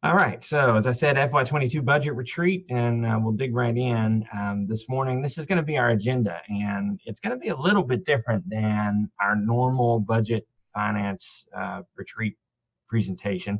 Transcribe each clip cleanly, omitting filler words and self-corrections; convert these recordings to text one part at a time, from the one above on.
All right, so as I said, FY22 budget retreat, and we'll dig right in this morning. This is going to be our agenda, and it's going to be a little bit different than our normal budget finance retreat presentation.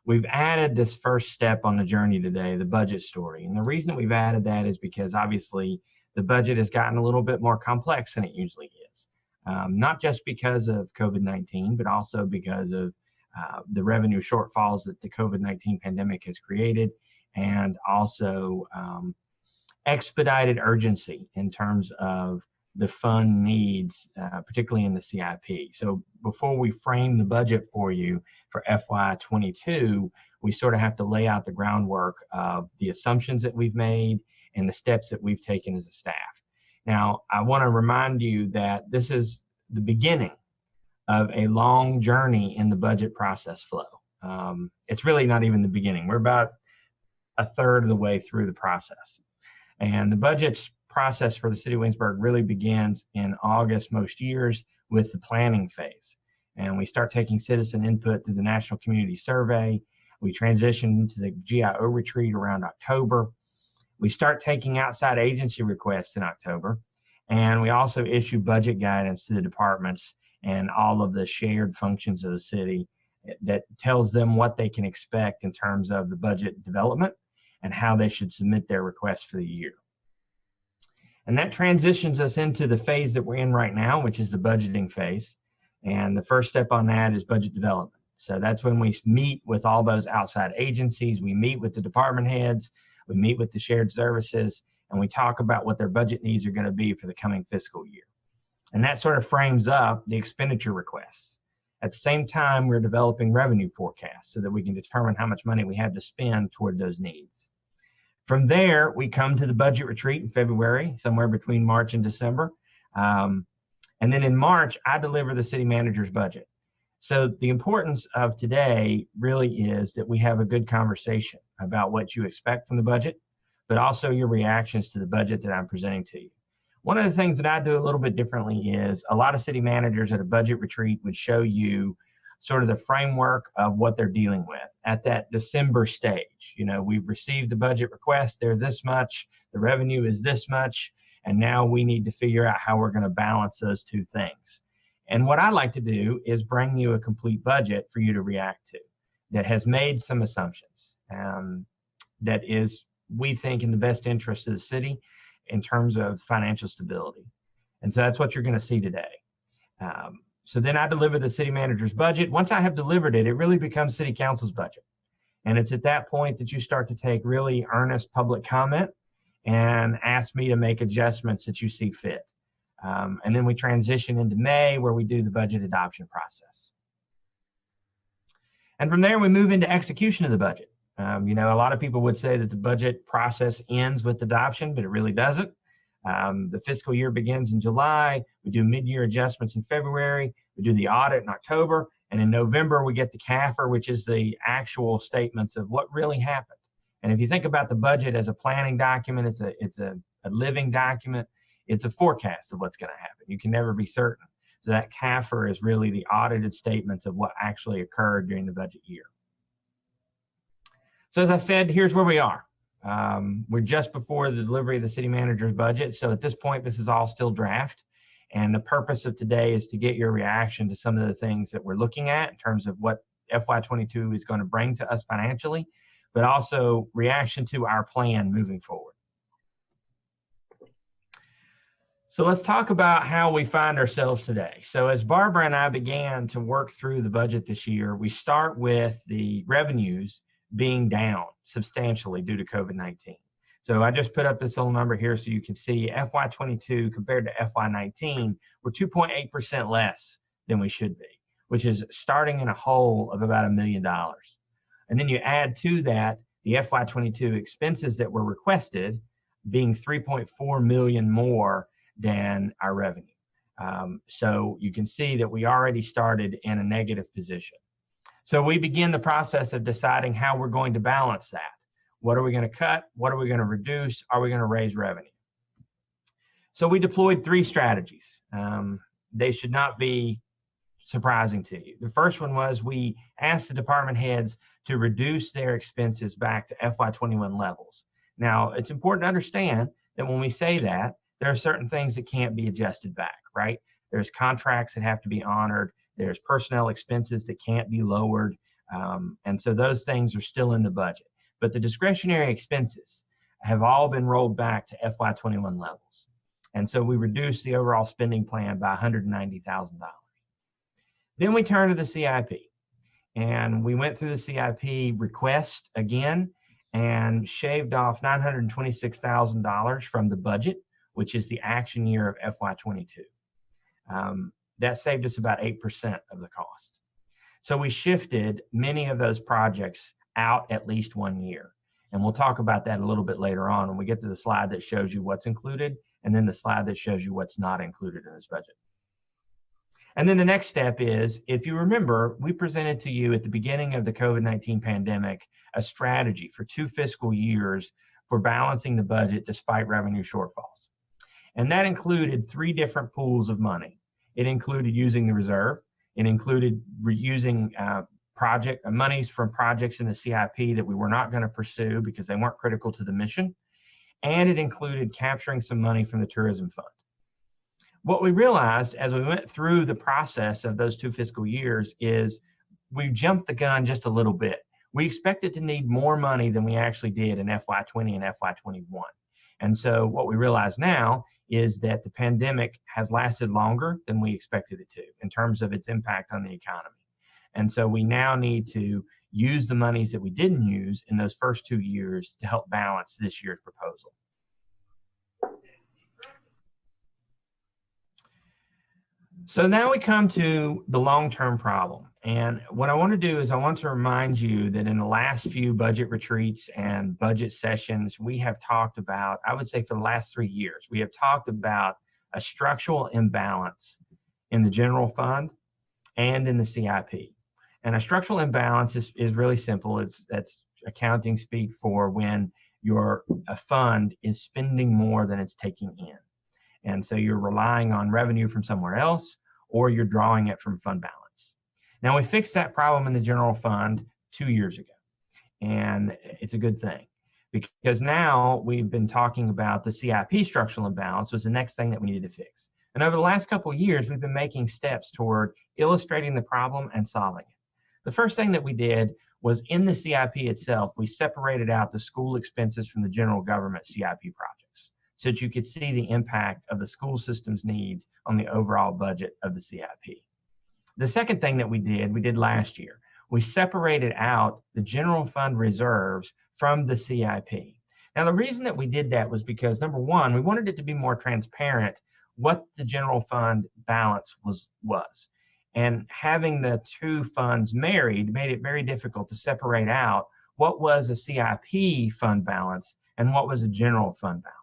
We've added this first step on the journey today, the budget story. And the reason that we've added that is because obviously the budget has gotten a little bit more complex than it usually is. Not just because of COVID-19, but also because of the revenue shortfalls that the COVID-19 pandemic has created, and also expedited urgency in terms of the fund needs, particularly in the CIP. So before we frame the budget for you for FY22, we sort of have to lay out the groundwork of the assumptions that we've made and the steps that we've taken as a staff. Now, I want to remind you that this is the beginning of a long journey in the budget process flow. It's really not even the beginning. We're about a third of the way through the process. And the budget process for the city of Williamsburg really begins in August most years with the planning phase. And we start taking citizen input through the National Community Survey. We transition into the GIO retreat around October. We start taking outside agency requests in October. And we also issue budget guidance to the departments and all of the shared functions of the city that tells them what they can expect in terms of the budget development and how they should submit their requests for the year. And that transitions us into the phase that we're in right now, which is the budgeting phase. And the first step on that is budget development. So that's when we meet with all those outside agencies, we meet with the department heads, we meet with the shared services, and we talk about what their budget needs are going to be for the coming fiscal year. And that sort of frames up the expenditure requests. At the same time, we're developing revenue forecasts so that we can determine how much money we have to spend toward those needs. From there, we come to the budget retreat in February, somewhere between March and December. And then in March, I deliver the city manager's budget. So the importance of today really is that we have a good conversation about what you expect from the budget, but also your reactions to the budget that I'm presenting to you. One of the things that I do a little bit differently is a lot of city managers at a budget retreat would show you sort of the framework of what they're dealing with at that December stage. You know, we've received the budget request, they're this much, the revenue is this much, and now we need to figure out how we're going to balance those two things. And what I like to do is bring you a complete budget for you to react to that has made some assumptions that is, we think, in the best interest of the city in terms of financial stability. And so that's what you're going to see today. So then I deliver the city manager's budget. Once I have delivered it, it really becomes city council's budget. And it's at that point that you start to take really earnest public comment and ask me to make adjustments that you see fit. And then we transition into May, where we do the budget adoption process. And from there, we move into execution of the budget. You know, a lot of people would say that the budget process ends with adoption, but it really doesn't. The fiscal year begins in July. We do mid-year adjustments in February. We do the audit in October. And in November, we get the CAFR, which is the actual statements of what really happened. And if you think about the budget as a planning document, it's a living document. It's a forecast of what's going to happen. You can never be certain. So that CAFR is really the audited statements of what actually occurred during the budget year. So as I said, here's where we are. We're just before the delivery of the city manager's budget. So at this point, this is all still draft. And the purpose of today is to get your reaction to some of the things that we're looking at in terms of what FY22 is going to bring to us financially, but also reaction to our plan moving forward. So let's talk about how we find ourselves today. So as Barbara and I began to work through the budget this year, we start with the revenues being down substantially due to COVID-19. So I just put up this little number here so you can see FY22 compared to FY19, we're 2.8% less than we should be, which is starting in a hole of about $1 million. And then you add to that the FY22 expenses that were requested being 3.4 million more than our revenue. So you can see that we already started in a negative position. So we begin the process of deciding how we're going to balance that. What are we going to cut? What are we going to reduce? Are we going to raise revenue? So we deployed 3 strategies. They should not be surprising to you. The first one was we asked the department heads to reduce their expenses back to FY21 levels. Now, it's important to understand that when we say that, there are certain things that can't be adjusted back, right? There's contracts that have to be honored. There's personnel expenses that can't be lowered. And so those things are still in the budget. But the discretionary expenses have all been rolled back to FY21 levels. And so we reduced the overall spending plan by $190,000. Then we turn to the CIP. And we went through the CIP request again and shaved off $926,000 from the budget, which is the action year of FY22. That saved us about 8% of the cost. So we shifted many of those projects out at least 1 year. And we'll talk about that a little bit later on when we get to the slide that shows you what's included, and then the slide that shows you what's not included in this budget. And then the next step is, if you remember, we presented to you at the beginning of the COVID-19 pandemic a strategy for 2 fiscal years for balancing the budget despite revenue shortfalls. And that included 3 different pools of money. It included using the reserve. It included reusing monies from projects in the CIP that we were not going to pursue because they weren't critical to the mission. And it included capturing some money from the tourism fund. What we realized as we went through the process of those 2 fiscal years is we jumped the gun just a little bit. We expected to need more money than we actually did in FY20 and FY21. And so what we realize now is that the pandemic has lasted longer than we expected it to in terms of its impact on the economy. And so we now need to use the monies that we didn't use in those first 2 years to help balance this year's proposal. So now we come to the long-term problem. And what I want to do is I want to remind you that in the last few budget retreats and budget sessions, we have talked about, I would say for the last 3 years, we have talked about a structural imbalance in the general fund and in the CIP. And a structural imbalance is really simple. That's accounting speak for when a fund is spending more than it's taking in. And so you're relying on revenue from somewhere else, or you're drawing it from fund balance. Now, we fixed that problem in the general fund 2 years ago, and it's a good thing because now we've been talking about the CIP structural imbalance was the next thing that we needed to fix. And over the last couple of years, we've been making steps toward illustrating the problem and solving it. The first thing that we did was in the CIP itself, we separated out the school expenses from the general government CIP projects, so that you could see the impact of the school system's needs on the overall budget of the CIP. The second thing that we did last year, we separated out the general fund reserves from the CIP. Now, the reason that we did that was because, number one, we wanted it to be more transparent what the general fund balance was. And having the 2 funds married made it very difficult to separate out what was a CIP fund balance and what was a general fund balance.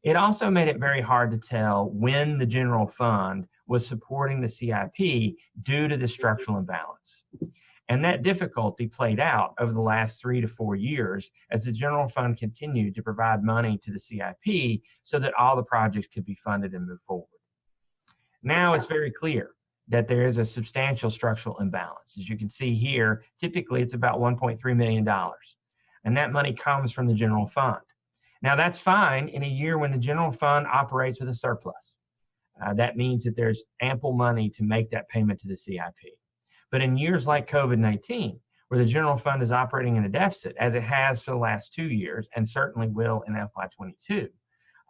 It also made it very hard to tell when the general fund was supporting the CIP due to the structural imbalance. And that difficulty played out over the last 3 to 4 years as the general fund continued to provide money to the CIP so that all the projects could be funded and move forward. Now it's very clear that there is a substantial structural imbalance. As you can see here, typically it's about $1.3 million. And that money comes from the general fund. Now, that's fine in a year when the general fund operates with a surplus. That means that there's ample money to make that payment to the CIP. But in years like COVID-19, where the general fund is operating in a deficit, as it has for the last 2 years, and certainly will in FY22,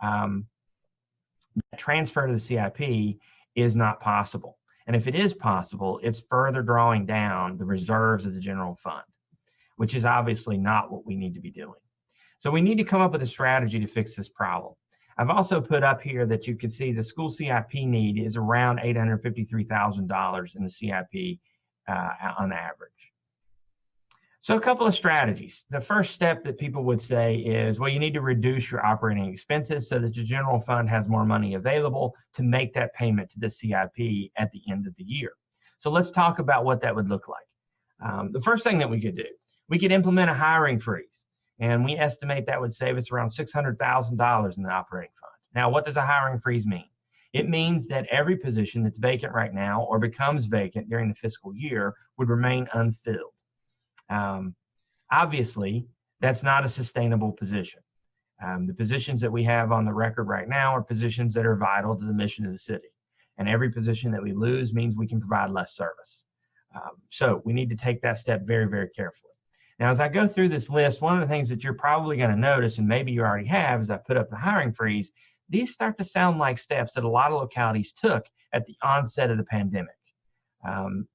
that transfer to the CIP is not possible. And if it is possible, it's further drawing down the reserves of the general fund, which is obviously not what we need to be doing. So we need to come up with a strategy to fix this problem. I've also put up here that you can see the school CIP need is around $853,000 in the CIP on average. So a couple of strategies. The first step that people would say is, well, you need to reduce your operating expenses so that your general fund has more money available to make that payment to the CIP at the end of the year. So let's talk about what that would look like. The first thing that we could do, we could implement a hiring freeze. And we estimate that would save us around $600,000 in the operating fund. Now, what does a hiring freeze mean? It means that every position that's vacant right now or becomes vacant during the fiscal year would remain unfilled. Obviously, that's not a sustainable position. The positions that we have on the record right now are positions that are vital to the mission of the city. And every position that we lose means we can provide less service. So we need to take that step very, very carefully. Now, as I go through this list, one of the things that you're probably going to notice, and maybe you already have, as I put up the hiring freeze, these start to sound like steps that a lot of localities took at the onset of the pandemic.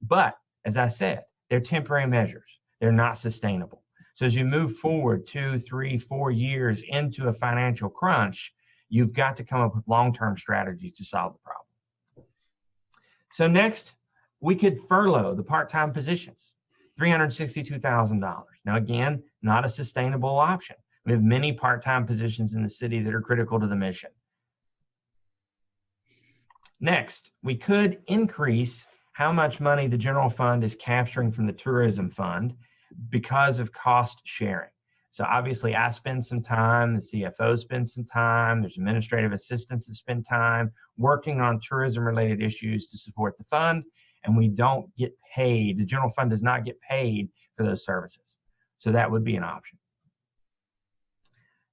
But as I said, they're temporary measures. They're not sustainable. So as you move forward 2, 3, 4 years into a financial crunch, you've got to come up with long-term strategies to solve the problem. So next, we could furlough the part-time positions, $362,000. Now again, not a sustainable option. We have many part-time positions in the city that are critical to the mission. Next, we could increase how much money the general fund is capturing from the tourism fund because of cost sharing. So obviously I spend some time, the CFO spends some time, there's administrative assistants that spend time working on tourism related issues to support the fund, and we don't get paid, the general fund does not get paid for those services. So that would be an option.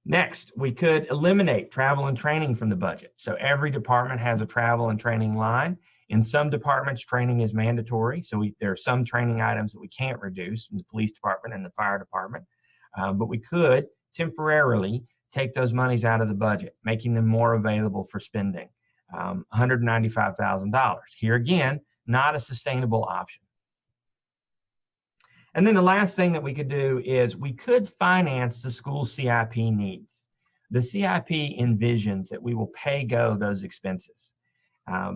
Next, we could eliminate travel and training from the budget. So every department has a travel and training line. In some departments, training is mandatory. So there are some training items that we can't reduce in the police department and the fire department. But we could temporarily take those monies out of the budget, making them more available for spending. $195,000. Here again, not a sustainable option. And then the last thing that we could do is we could finance the school CIP needs. The CIP envisions that we will pay go those expenses.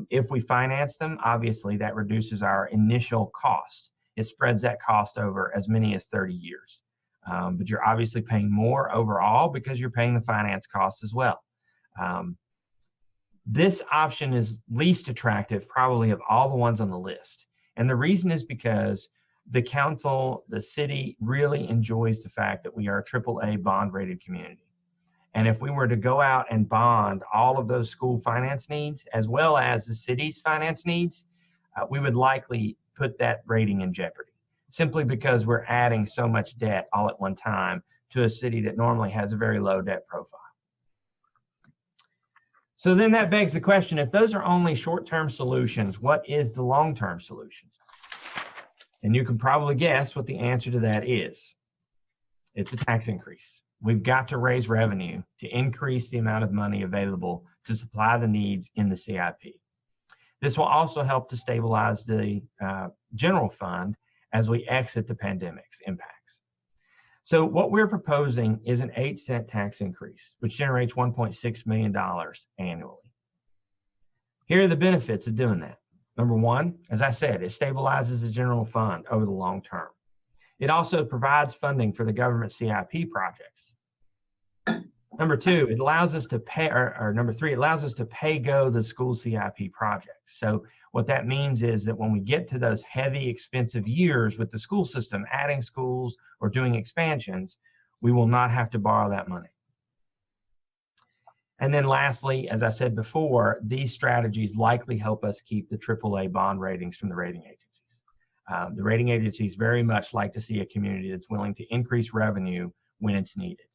If we finance them, obviously that reduces our initial cost. It spreads that cost over as many as 30 years. But you're obviously paying more overall because you're paying the finance cost as well. This option is least attractive probably of all the ones on the list. And the reason is because the council, the city really enjoys the fact that we are a AAA bond rated community. And if we were to go out and bond all of those school finance needs, as well as the city's finance needs, we would likely put that rating in jeopardy, simply because we're adding so much debt all at one time to a city that normally has a very low debt profile. So then that begs the question, if those are only short-term solutions, what is the long-term solution? And you can probably guess what the answer to that is. It's a tax increase. We've got to raise revenue to increase the amount of money available to supply the needs in the CIP. This will also help to stabilize the general fund as we exit the pandemic's impacts. So what we're proposing is an 8-cent tax increase, which generates $1.6 million annually. Here are the benefits of doing that. Number one, as I said, it stabilizes the general fund over the long term. It also provides funding for the government CIP projects. Number two, it allows us to pay, or number three, it allows us to pay go the school CIP projects. So what that means is that when we get to those heavy, expensive years with the school system, adding schools or doing expansions, we will not have to borrow that money. And then lastly, as I said before, these strategies likely help us keep the AAA bond ratings from the rating agencies. The rating agencies very much like to see a community that's willing to increase revenue when it's needed.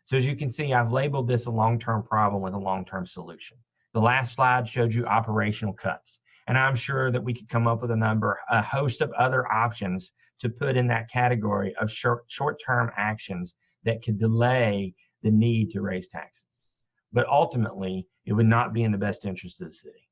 So as you can see, I've labeled this a long-term problem with a long-term solution. The last slide showed you operational cuts. And I'm sure that we could come up with a host of other options to put in that category of short-term actions that could delay the need to raise taxes. But ultimately, it would not be in the best interest of the city.